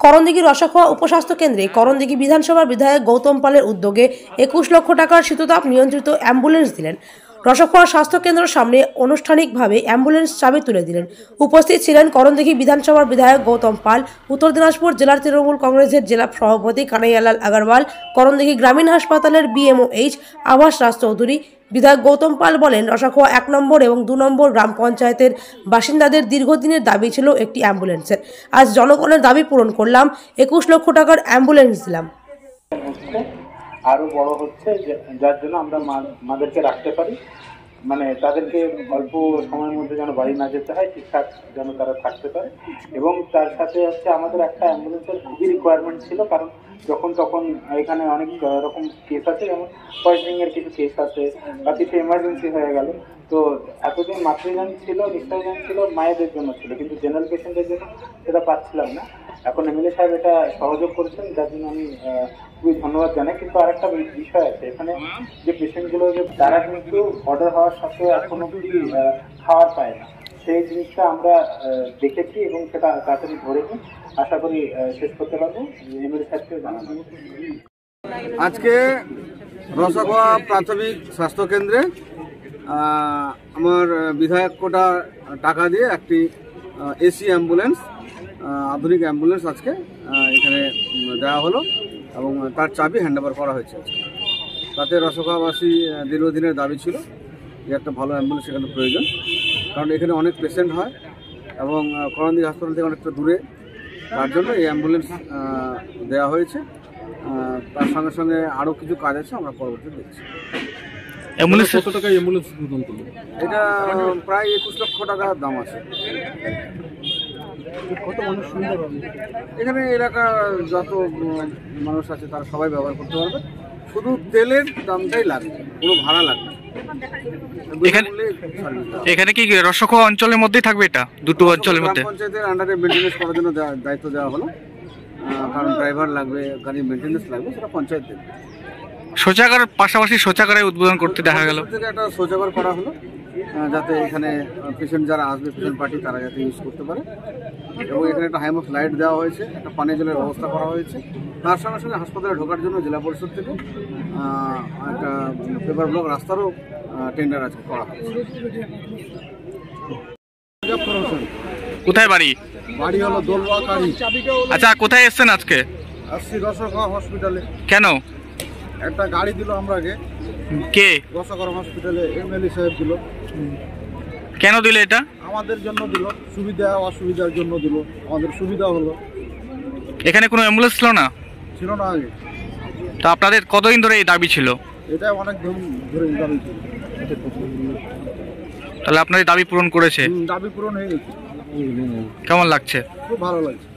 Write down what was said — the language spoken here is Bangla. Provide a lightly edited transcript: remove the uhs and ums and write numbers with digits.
করণদিঘি রসাখোয়া উপস্বাস্থ্য কেন্দ্রে করণদিঘি বিধানসভার বিধায়ক গৌতম পালের উদ্যোগে 21 লক্ষ টাকার শীততাপ নিয়ন্ত্রিত অ্যাম্বুলেন্স দিলেন। রসাখোয়া স্বাস্থ্য কেন্দ্রের সামনে আনুষ্ঠানিকভাবে অ্যাম্বুলেন্স চাবি তুলে দিলেন। উপস্থিত ছিলেন করণদিঘি বিধানসভার বিধায়ক গৌতম পাল, উত্তর দিনাজপুর জেলার তৃণমূল কংগ্রেসের জেলা সভাপতি কানাইয়ালাল আগরওয়াল, করণদিঘি গ্রামীণ হাসপাতালের বিএমওএইচ আভাস রাজ চৌধুরী। বিধায়ক গৌতম পাল বলেন, রসাখোয়া 1 নম্বর এবং 2 নম্বর গ্রাম পঞ্চায়েতের বাসিন্দাদের দীর্ঘদিনের দাবি ছিল একটি অ্যাম্বুলেন্সের। আজ জনগণের দাবি পূরণ করলাম, 21 লক্ষ টাকার অ্যাম্বুলেন্স দিলাম। আরো বড় হচ্ছে, যার জন্য আমরা মাদেরকে রাখতে পারি, মানে তাদেরকে অল্প সময়ের মধ্যে যেন বাড়ি না যেতে হয়, ঠিকঠাক যেন তারা থাকতে পারে। এবং তার সাথে হচ্ছে আমাদের একটা অ্যাম্বুলেন্সের খুবই রিকোয়ারমেন্ট ছিল, কারণ যখন তখন এখানে অনেক রকম কেস আছে, যেমন পয়জনিংয়ের কিছু কেস আছে বা কিছু এমার্জেন্সি হয়ে গেল। তো এতদিন মাতৃযান ছিল, নিঃশ্বাসযান ছিল, মায়েদের জন্য ছিল, কিন্তু জেনারেল পেশেন্টের জন্য সেটা পাচ্ছিলাম না। এখন এমএলএ সাহেব এটা সহযোগ করেছেন, যার জন্য আমি খুবই ধন্যবাদ জানাই। কিন্তু আরেকটা বিষয় আছে, এখানে যে পেশেন্টগুলো যে তারা কিন্তু অর্ডার হওয়ার সাথে এখনো খাওয়ার পায় না, সেই জিনিসটা আমরা দেখেছি এবং সেটা তাড়াতাড়ি ধরে নিই, আশা করি শেষ করতে পারবো। এমএলএ সাহেবকে জানাবো। আজকে রসাখোয়া প্রাথমিক স্বাস্থ্য কেন্দ্রে আমার বিধায়ক কোটা টাকা দিয়ে একটি এসি অ্যাম্বুলেন্স, আধুনিক অ্যাম্বুলেন্স আজকে এখানে দেওয়া হলো এবং তার চাবি হ্যান্ডওভার করা হয়েছে। তাতে রসাখোয়াবাসী দীর্ঘদিনের দাবি ছিল যে একটা ভালো অ্যাম্বুলেন্স এখানে প্রয়োজন, কারণ এখানে অনেক পেশেন্ট হয় এবং করণদিঘি হাসপাতাল থেকে অনেকটা দূরে, তার জন্য এই অ্যাম্বুলেন্স দেওয়া হয়েছে। তার সঙ্গে সঙ্গে আরও কিছু কাজ আছে, আমরা পরবর্তীতে দেখছি। অ্যাম্বুলেন্স কত টাকা অ্যাম্বুলেন্স উদ্বোধন করলো? এটা প্রায় 21 লক্ষ টাকার দাম আছে। কত মানুষ সুবিধা পাবে? এখানে এলাকার যত মানুষ আছে তারা সবাই ব্যবহার করতে পারবে, শুধু তেলের দামটাই লাগবে, কোনো ভাড়া লাগবে। এখানে কি রসাখোয়া অঞ্চলের মধ্যেই থাকবে? এটা দুটো অঞ্চলের মধ্যে পঞ্চায়েতের আন্ডারে মেনটেন্যান্স করার জন্য দায়িত্ব দেওয়া হলো, কারণ ড্রাইভার লাগবে, গাড়ির মেনটেন্যান্স লাগবে, সেটা পঞ্চায়েত দেবে। শৌচাগার পাশাপাশি শৌচাগারে উদ্বোধন করতে দেখা গেল, একটা শৌচাগার করা হলো, যাতে এখানে পেশেন্ট যারা আসবে, পেশেন্ট পার্টি, তারা যাতে ইউজ করতে পারে। এবং এখানে একটা হাইমক্স লাইট দেওয়া হয়েছে, একটা পানীয় জলের ব্যবস্থা করা হয়েছে। তার সঙ্গে সঙ্গে হাসপাতালে ঢোকার জন্য জেলা পরিষদ থেকে একটা পেপার ব্লক রাস্তারও টেন্ডার আজকে করা হয়েছে। কোথায় বাড়ি? বাড়ি হলো দোলবা কারি। আচ্ছা, কোথায় এসছেন আজকে? আসছি রসাখোয়া হসপিটালে। কেন? একটা গাড়ি দিল আমরা আগে। কে? রসাখোয়া হসপিটালে এমএলএ সাহেব দিল। কেন দিলে এটা? আমাদের জন্য দিল, সুবিধা অসুবিধার জন্য দিল, আমাদের সুবিধা হলো। এখানে কোনো অ্যাম্বুলেন্স ছিল না? ছিল না আগে। তো আপনাদের কতদিন ধরে এই দাবি ছিল? এটা অনেক দিন ধরে দাবি ছিল। তাহলে আপনাদের দাবি পূরণ করেছে? দাবি পূরণ হয়ে গেছে। কেমন লাগছে? খুব ভালো লাগছে।